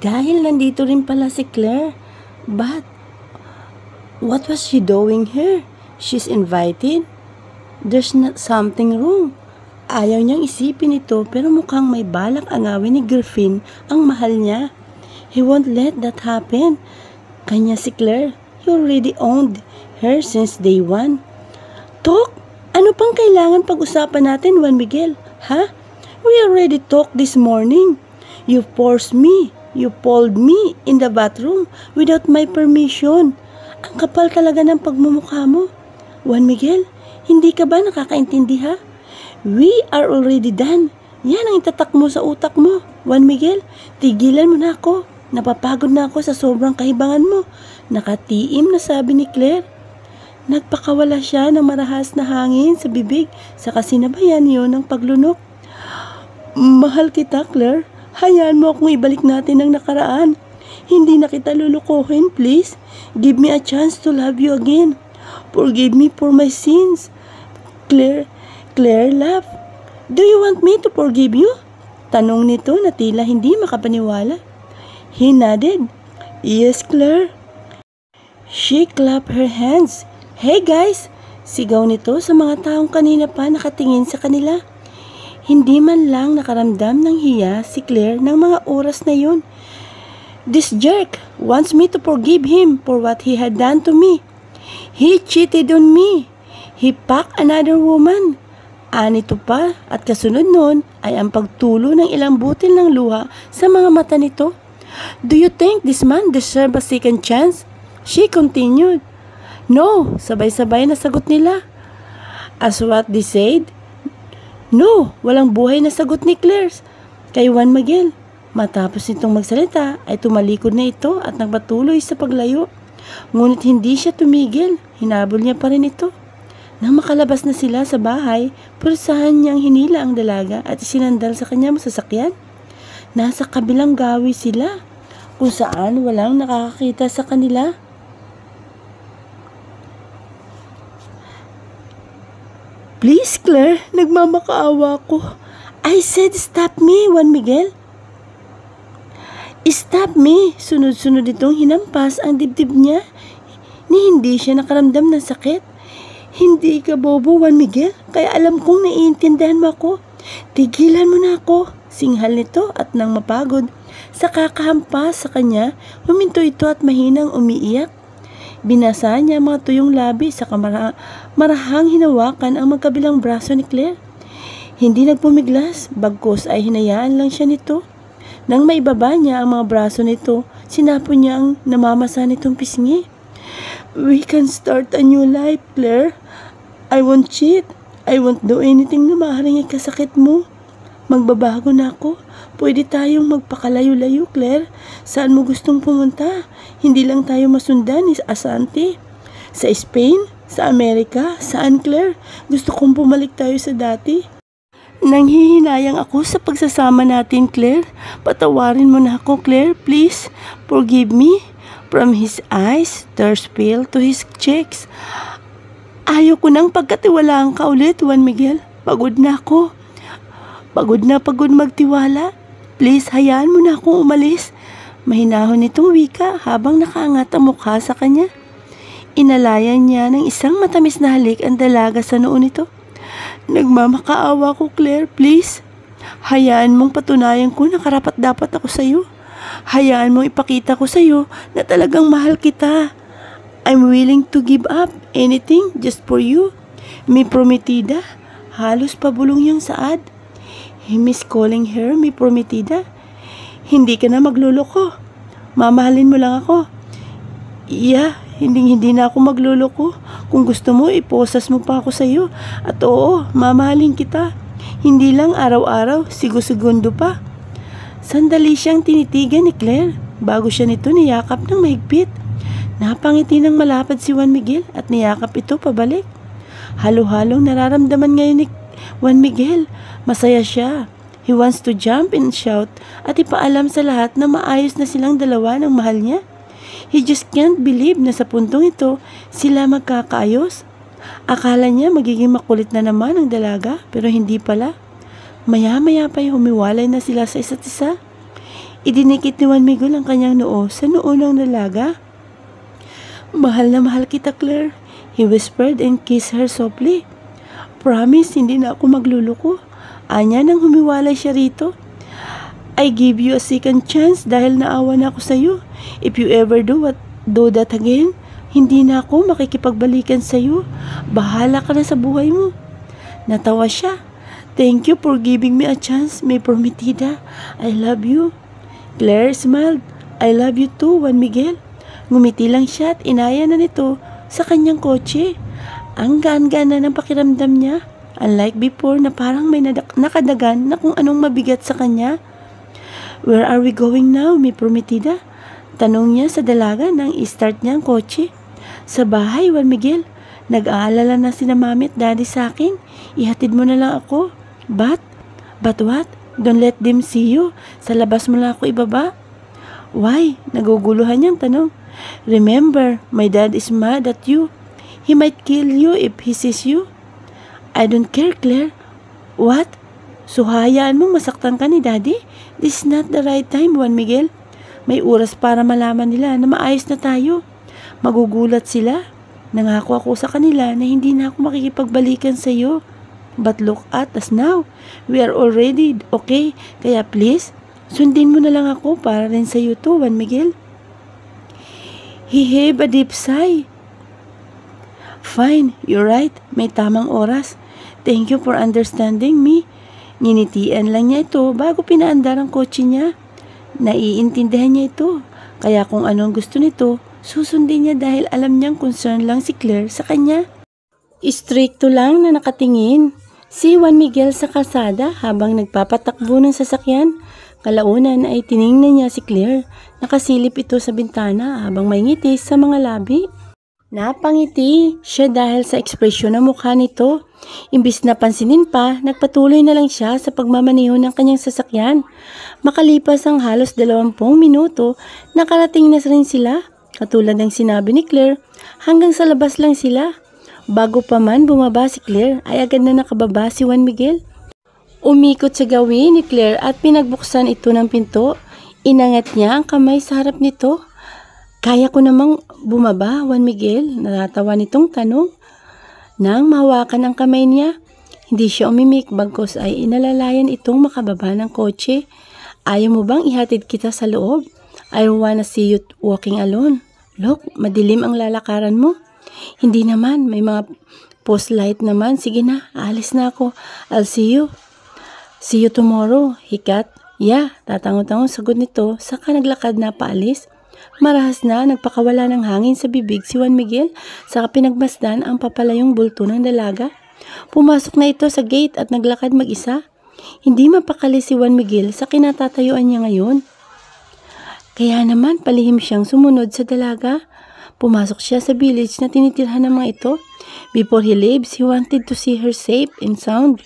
Dahil nandito rin pala si Claire. But, what was she doing here? She's invited? There's not something wrong. Ayaw niyang isipin ito pero mukhang may balak angawin ni Griffin ang mahal niya. He won't let that happen. Kanya si Claire. He already owned her since day one. Talk? Ano pang kailangan pag-usapan natin, Juan Miguel? Ha? We already talked this morning. You forced me. You pulled me in the bathroom without my permission. Ang kapal talaga ng pagmumukha mo. Juan Miguel, hindi ka ba nakakaintindi ha? We are already done. Yan ang itatak mo sa utak mo. Juan Miguel, tigilan mo na ako. Napapagod na ako sa sobrang kahibangan mo. Nakatiim na sabi ni Claire. Nagpakawala siya ng marahas na hangin sa bibig sa kasinabayan yun ng paglunok. Mahal kita, Claire. Hayaan mo akong ibalik natin ang nakaraan. Hindi na kita lulukohin, please. Give me a chance to love you again. Forgive me for my sins. Claire laughed. Do you want me to forgive you? Tanong nito na tila hindi makapaniwala. He nodded. Yes, Claire. She clapped her hands. Hey guys! Sigaw nito sa mga taong kanina pa nakatingin sa kanila. Hindi man lang nakaramdam ng hiya si Claire ng mga oras na yun. This jerk wants me to forgive him for what he had done to me. He cheated on me. He packed another woman. Anito pa at kasunod nun ay ang pagtulo ng ilang butil ng luha sa mga mata nito. Do you think this man deserves a second chance? She continued. No, sabay-sabay na sagot nila. As what they said? No, walang buhay na sagot ni Claire kay Juan Miguel. Matapos nitong magsalita ay tumalikod na ito at nagpatuloy sa paglayo. Ngunit hindi siya tumigil, hinabol niya pa rin ito. Nang makalabas na sila sa bahay, pursahan niyang hinila ang dalaga at isinandal sa kanyang sasakyan. Nasa kabilang gawi sila, kung saan walang nakakakita sa kanila. Please, Claire, nagmamakaawa ko. I said stop me, Juan Miguel. Stop me. Sunod-sunod itong hinampas ang dibdib niya. Hindi siya nakaramdam ng sakit. Hindi ka bobo, Juan Miguel. Kaya alam kong naiintindihan mo ako. Tigilan mo na ako. Singhal nito at nang mapagod. Sa kakahampas sa kanya, huminto ito at mahinang umiiyak. Binasa niya ang mga tuyong labi sa marahang hinawakan ang magkabilang braso ni Claire. Hindi nagpumiglas, bagkus ay hinayaan lang siya nito. Nang maibaba niya ang mga braso nito, sinapo niya ang namamasa nitong pisngi. We can start a new life, Claire. I won't cheat. I won't do anything na maaaring ikasakit mo. Magbabago na ako. Pwede tayong magpakalayo-layo, Claire. Saan mo gustong pumunta? Hindi lang tayo masundan ni Asante. Sa Spain? Sa Amerika? Saan, Claire? Gusto kong bumalik tayo sa dati. Nanghihinayang ako sa pagsasama natin, Claire. Patawarin mo na ako, Claire. Please, forgive me. From his eyes, tears fell to his cheeks. Ayaw ko nang pagkatiwalaan ka ulit, Juan Miguel. Pagod na ako. Pagod magtiwala. Please, hayaan mo na akong umalis. Mahinahon nitong wika habang nakaangat ang mukha sa kanya. Inalayan niya ng isang matamis na halik ang dalaga sa noo nito. Nagmamakaawa ko, Claire, please. Hayaan mong patunayan ko na karapat-dapat ako sa iyo. Hayaan mong ipakita ko sa iyo na talagang mahal kita. I'm willing to give up anything just for you. Mi prometida. Halos pabulong niyang saad. He miss calling her mi prometida. Hindi ka na magluloko. Mamahalin mo lang ako. Yeah, hindi na ako magluloko. Kung gusto mo, iposas mo pa ako sa iyo. At oo, mamahalin kita. Hindi lang araw-araw, segundo pa. Sandali siyang tinitigan ni Claire bago siya nito niyakap ng mahigpit. Napangiti ng malapad si Juan Miguel at niyakap ito pabalik. Halo-halong nararamdaman ngayon ni Juan Miguel. Masaya siya. He wants to jump and shout at ipaalam sa lahat na maayos na silang dalawa ng mahal niya. He just can't believe na sa puntong ito sila magkakaayos. Akala niya magiging makulit na naman ang dalaga pero hindi pala. Maya-maya pa'y humiwalay na sila sa isa't isa. Idinikit ni Juan Miguel ang kanyang noo sa noo ng dalaga. Mahal na mahal kita, Claire, he whispered and kissed her softly. Promise, hindi na ako magluluko. Anya nang humiwalay siya rito. I give you a second chance dahil naawa na ako sa iyo. If you ever do that again, hindi na ako makikipagbalikan sa iyo. Bahala ka na sa buhay mo. Natawa siya. Thank you for giving me a chance, mi prometida. I love you. Claire smiled. I love you too, Juan Miguel. Ngumiti lang siya at inaya na nito sa kanyang kotse. Ang gaan-gaan na ng pakiramdam niya. Unlike before na parang may nakadagan na kung anong mabigat sa kanya. Where are we going now, mi prometida? Tanong niya sa dalaga nang i-start niya ang kotse. Sa bahay, Juan Miguel. Nag-aalala na sina mami at daddy sa akin. Ihatid mo na lang ako. But what? Don't let them see you. Sa labas mo lang ako ibaba. Why? Naguguluhan niyang tanong. Remember, my dad is mad at you. He might kill you if he sees you. I don't care, Claire. What? So hayaan mong masaktan ka ni daddy? This is not the right time, Juan Miguel. May oras para malaman nila na maayos na tayo. Magugulat sila. Nangako ako sa kanila na hindi na ako makikipagbalikan sa iyo. But look at us now. We are already okay. Kaya please, sundin mo na lang ako para rin sa iyo to, Juan Miguel. He heaved a deep sigh. Fine, you're right. May tamang oras. Thank you for understanding me. Ninitian lang niya ito bago pinaandar ang kotse niya. Naiintindihan niya ito. Kaya kung anong gusto nito, susundin niya dahil alam niyang concern lang si Claire sa kanya. Istrikto lang na nakatingin si Juan Miguel sa kalsada habang nagpapatakbo ng sasakyan. Kalaunan ay tiningnan niya si Claire. Nakasilip ito sa bintana habang may ngiti sa mga labi. Napangiti siya dahil sa ekspresyon ng mukha nito. Imbis na pansinin pa, nagpatuloy na lang siya sa pagmamaneho ng kanyang sasakyan. Makalipas ang halos 20 minuto, nakarating na rin sila. Katulad ng sinabi ni Claire, hanggang sa labas lang sila. Bago pa man bumaba si Claire, ay agad na nakababa si Juan Miguel. Umikot sa gawin ni Claire at pinagbuksan ito ng pinto. Inangat niya ang kamay sa harap nito. Kaya ko namang bumaba, Juan Miguel, natatawa nitong tanong. Nang mahawakan ang kamay niya, hindi siya umimik bagkos ay inalalayan itong makababa ng kotse. Ayaw mo bang ihatid kita sa loob? I don't wanna see you walking alone. Look, madilim ang lalakaran mo. Hindi naman, may mga post light naman. Sige na, aalis na ako. I'll see you. See you tomorrow, hikat. Yeah, tatango-tango sagot nito, saka naglakad na paalis. Marahas na nagpakawala ng hangin sa bibig si Juan Miguel, saka pinagmasdan ang papalayong bulto ng dalaga. Pumasok na ito sa gate at naglakad mag-isa. Hindi mapakali si Juan Miguel sa kinatatayuan niya ngayon. Kaya naman palihim siyang sumunod sa dalaga. Pumasok siya sa village na tinitirhan ng mga ito. Before he leaves, he wanted to see her safe and sound.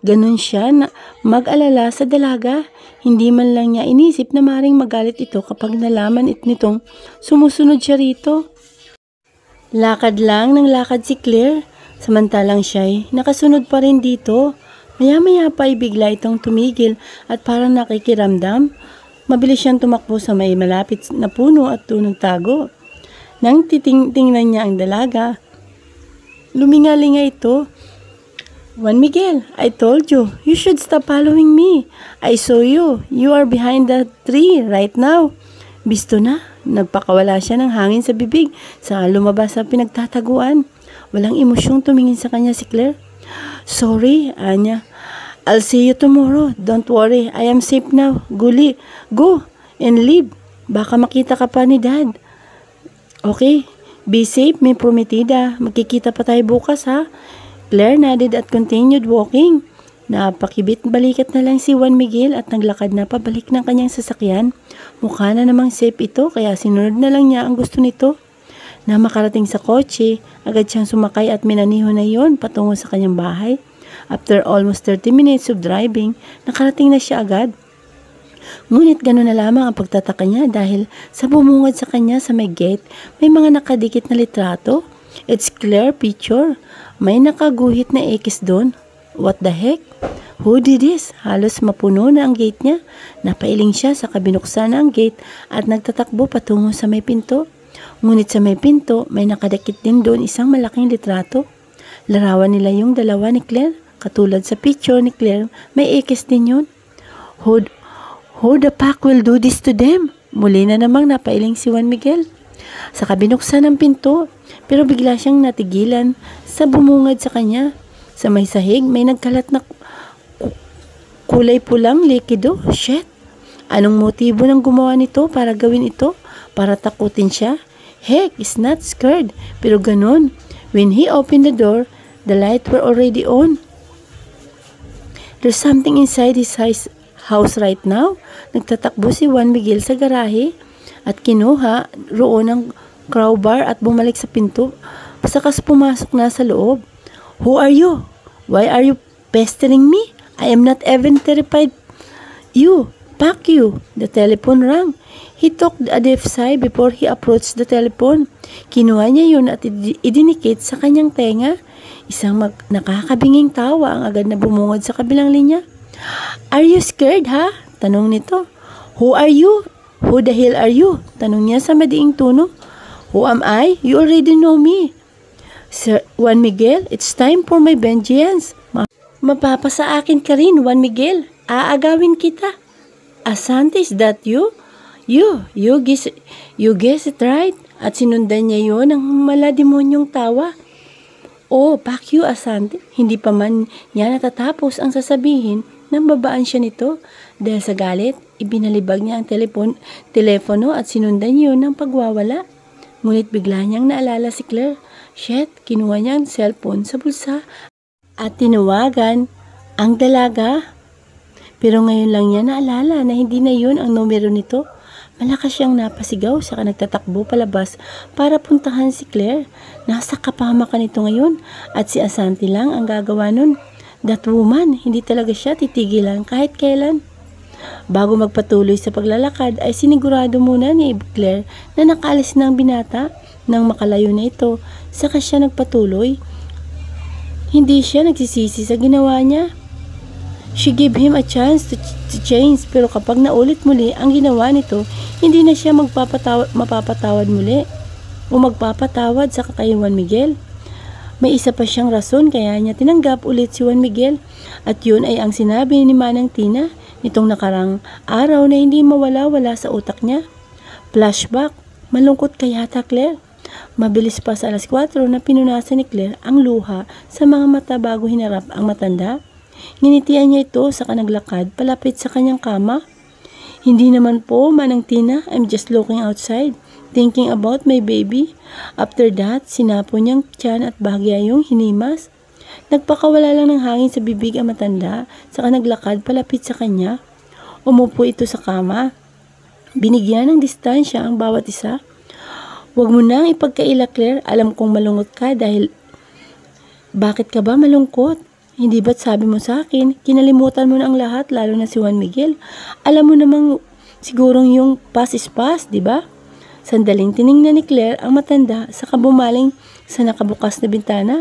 Ganun siya na mag-alala sa dalaga. Hindi man lang niya inisip na maring magalit ito kapag nalaman nitong sumusunod siya rito. Lakad lang ng lakad si Claire, samantalang siya'y nakasunod pa rin dito. Maya-maya pa ay bigla itong tumigil at parang nakikiramdam. Mabilis siyang tumakbo sa may malapit na puno at nagtago. Nang titingnan niya ang dalaga, lumingalinga ito. Juan Miguel, I told you, you should stop following me. I saw you. You are behind the tree right now. Bisto na, nagpakawala siya ng hangin sa bibig sa lumabas sa pinagtataguan. Walang emosyong tumingin sa kanya si Claire. Sorry, Anya. I'll see you tomorrow. Don't worry, I am safe now. Go and leave. Baka makita ka pa ni Dad. Okay, be safe, mi prometida. Magkikita pa tayo bukas, ha? Claire nodded at continued walking. Napakibit-balikat na lang si Juan Miguel at naglakad na pabalik ng kanyang sasakyan. Mukha na namang safe ito kaya sinunod na lang niya ang gusto nito. Na makarating sa kotse, agad siyang sumakay at minaniho na yon patungo sa kanyang bahay. After almost 30 minutes of driving, nakarating na siya agad. Ngunit gano'n na lamang ang pagtataka niya dahil sa bumungad sa kanya sa may gate, may mga nakadikit na litrato. It's clear picture. May nakaguhit na X doon. What the heck? Who did this? Halos mapuno na ang gate niya. Napailing siya sa kabinuksan na ang gate at nagtatakbo patungo sa may pinto. Ngunit sa may pinto, may nakadikit din doon isang malaking litrato. Larawan nila yung dalawa ni Claire. Katulad sa picture ni Claire, may ikis din yun. Who the fuck will do this to them? Muli na namang napailing si Juan Miguel. Sa kabinuksan ng pinto, pero bigla siyang natigilan sa bumungad sa kanya. Sa may sahig, may nagkalat na kulay pulang likido. Shit! Anong motibo ng gumawa nito para gawin ito? Para takutin siya? Heck, is not scared. Pero ganun. When he opened the door, the light were already on. There's something inside his house right now. Nagtatakbo si Juan Miguel sa garahe at kinuha roon ng crowbar at bumalik sa pinto. Sakas pumasok na sa loob. Who are you? Why are you pestering me? I am not even terrified. You, fuck you. The telephone rang. He took a deep sigh before he approached the telephone. Kinuha niya yun at idinikit sa kanyang tenga. Isang nakakabinging tawa ang agad na bumungad sa kabilang linya. Are you scared, ha? Tanong nito. Who are you? Who the hell are you? Tanong niya sa madiing tono. Who am I? You already know me. Sir Juan Miguel, it's time for my vengeance. Mapapasa akin ka rin, Juan Miguel. Aagawin kita. Asante, is that you? You guess it right. At sinundan niya yun ng malademonyong tawa. Oh, fuck you, Asante. Hindi pa man niya natatapos ang sasabihin nang babaan siya nito. Dahil sa galit, ibinalibag niya ang telepono at sinundan niya yun ng pagwawala. Ngunit bigla niyang naalala si Claire. Shit, kinuha niya ang cellphone sa bulsa at tinawagan ang dalaga. Pero ngayon lang niya naalala na hindi na yun ang numero nito. Malakas siyang napasigaw saka nagtatakbo palabas para puntahan si Claire. Nasa kapahamakan ito ngayon at si Asante lang ang gagawa nun. That woman, hindi talaga siya titigilan kahit kailan. Bago magpatuloy sa paglalakad ay sinigurado muna ni Claire na nakaalis na ang binata. Nang makalayo na ito, saka siya nagpatuloy. Hindi siya nagsisisi sa ginawa niya. She gave him a chance to change, pero kapag naulit muli ang ginawa nito, hindi na siya mapapatawad muli o magpapatawad sa kay Juan Miguel. May isa pa siyang rason kaya niya tinanggap ulit si Juan Miguel at yun ay ang sinabi ni Manang Tina nitong nakarang araw na hindi mawala-wala sa utak niya. Flashback, malungkot ka yata, Claire. Mabilis pa sa alas 4 na pinunasan ni Claire ang luha sa mga mata bago hinarap ang matanda. Nginitian niya ito saka naglakad palapit sa kanyang kama. Hindi naman po, Manang Tina, I'm just looking outside, thinking about my baby. After that, sinapo niyang tiyan at bahagya yung hinimas. Nagpakawala lang ng hangin sa bibig ang matanda, saka naglakad palapit sa kanya. Umupo ito sa kama. Binigyan ng distansya ang bawat isa. Huwag mo nang ipagkaila, Claire. Alam kong malungkot ka dahil... Bakit ka ba malungkot? Hindi ba't sabi mo sa akin, kinalimutan mo na ang lahat, lalo na si Juan Miguel? Alam mo namang sigurong yung past is past, di ba? Sandaling tiningnan ni Claire ang matanda sa kabumaling sa nakabukas na bintana.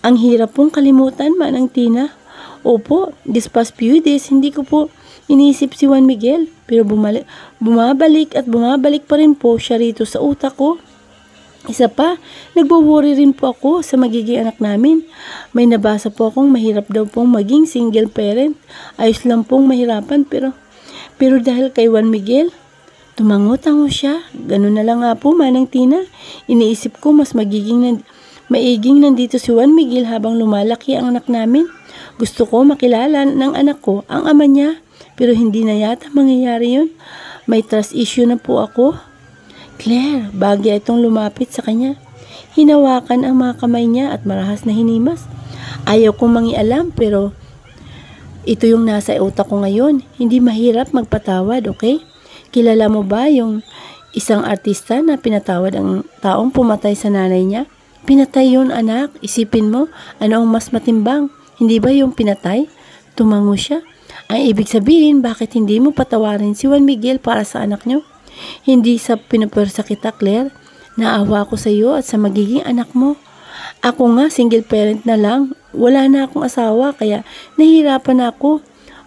Ang hirap pong kalimutan, Manang Tina. Opo, this past few days, hindi ko po inisip si Juan Miguel. Pero bumabalik at bumabalik pa rin po siya rito sa utak ko. Isa pa, nagwo-worry rin po ako sa magiging anak namin. May nabasa po akong mahirap daw pong maging single parent. Ayos lang pong mahirapan pero dahil kay Juan Miguel, tumango-tango siya. Ganun na lang nga po, Manang Tina. Iniisip ko mas maiging nandito si Juan Miguel habang lumalaki ang anak namin. Gusto ko makilala ng anak ko ang ama niya pero hindi na yata mangyayari yun. May trust issue na po ako. Claire, bagya itong lumapit sa kanya. Hinawakan ang mga kamay niya at marahas na hinimas. Ayaw kong mangialam pero ito yung nasa utak ko ngayon. Hindi mahirap magpatawad, okay? Kilala mo ba yung isang artista na pinatawad ang taong pumatay sa nanay niya? Pinatay yun, anak. Isipin mo, ano ang mas matimbang? Hindi ba yung pinatay? Tumango siya. Ang ibig sabihin, bakit hindi mo patawarin si Juan Miguel para sa anak niyo? Hindi sa pinupwersa kita, Claire. Naawa ko sa iyo at sa magiging anak mo. Ako nga, single parent na lang. Wala na akong asawa, kaya nahihirapan na ako.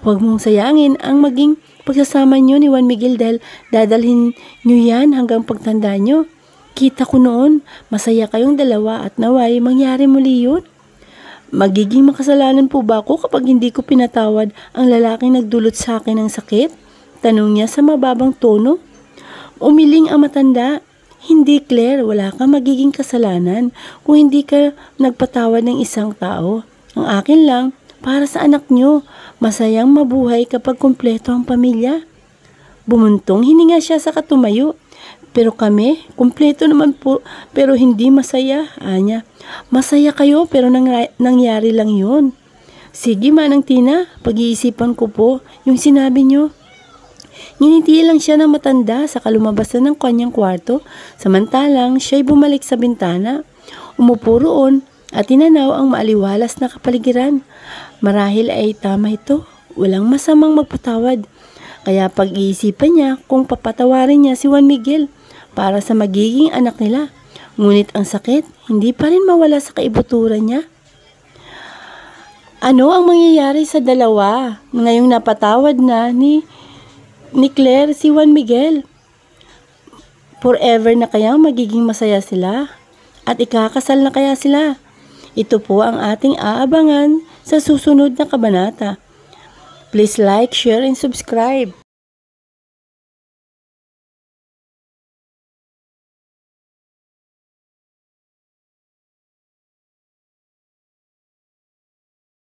Huwag mong sayangin ang maging pagsasama nyo ni Juan Miguel dahil dadalhin nyo yan hanggang pagtanda nyo. Kita ko noon, masaya kayong dalawa at naway mangyari muli yun. Magiging makasalanan po ba ako kapag hindi ko pinatawad ang lalaking nagdulot sa akin ng sakit? Tanong niya sa mababang tono. Umiling ang matanda. Hindi, Claire, wala kang magiging kasalanan kung hindi ka nagpatawad ng isang tao. Ang akin lang, para sa anak nyo, masayang mabuhay kapag kumpleto ang pamilya. Bumuntong hininga siya sa katumayo. Pero kami, kumpleto naman po, pero hindi masaya, anya. Masaya kayo pero nangyari lang yun. Sige Manang Tina, pag-iisipan ko po yung sinabi nyo. Nginiti lang siya ng matanda sa kalumabasan ng kanyang kwarto, samantalang siya'y bumalik sa bintana. Umupo roon at tinanaw ang maaliwalas na kapaligiran. Marahil ay tama ito, walang masamang magpatawad. Kaya pag-iisipan niya kung papatawarin niya si Juan Miguel para sa magiging anak nila. Ngunit ang sakit, hindi pa rin mawala sa kaibuturan niya. Ano ang mangyayari sa dalawa ngayong napatawad na ni Claire si Juan Miguel? Forever na kayang magiging masaya sila? At ikakasal na kaya sila? Ito po ang ating aabangan sa susunod na kabanata. Please like, share, and subscribe.